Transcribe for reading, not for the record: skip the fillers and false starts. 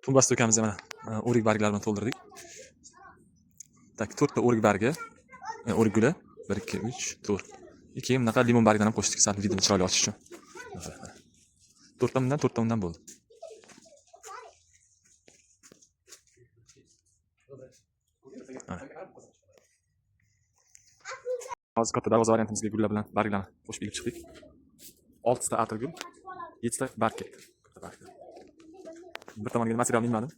Tumbas to'kamiz mana o'rik barglari bilan to'ldirdik. Tak 4 ta o'rik bargi, o'rik guli 1 2 3 4. Keyin bunaqa limon bargidan ham qo'shdik, sal videoni chiroyli ochish uchun. 4 ta bundan, 4 ta undan bo'ldi. Hozir katta darvoza variantimizga gullar bilan barglarni qo'shib ilib chiqdik. 6 ta atirgul, 7 ta barg ketdi. Bir tomoniga material minmadim.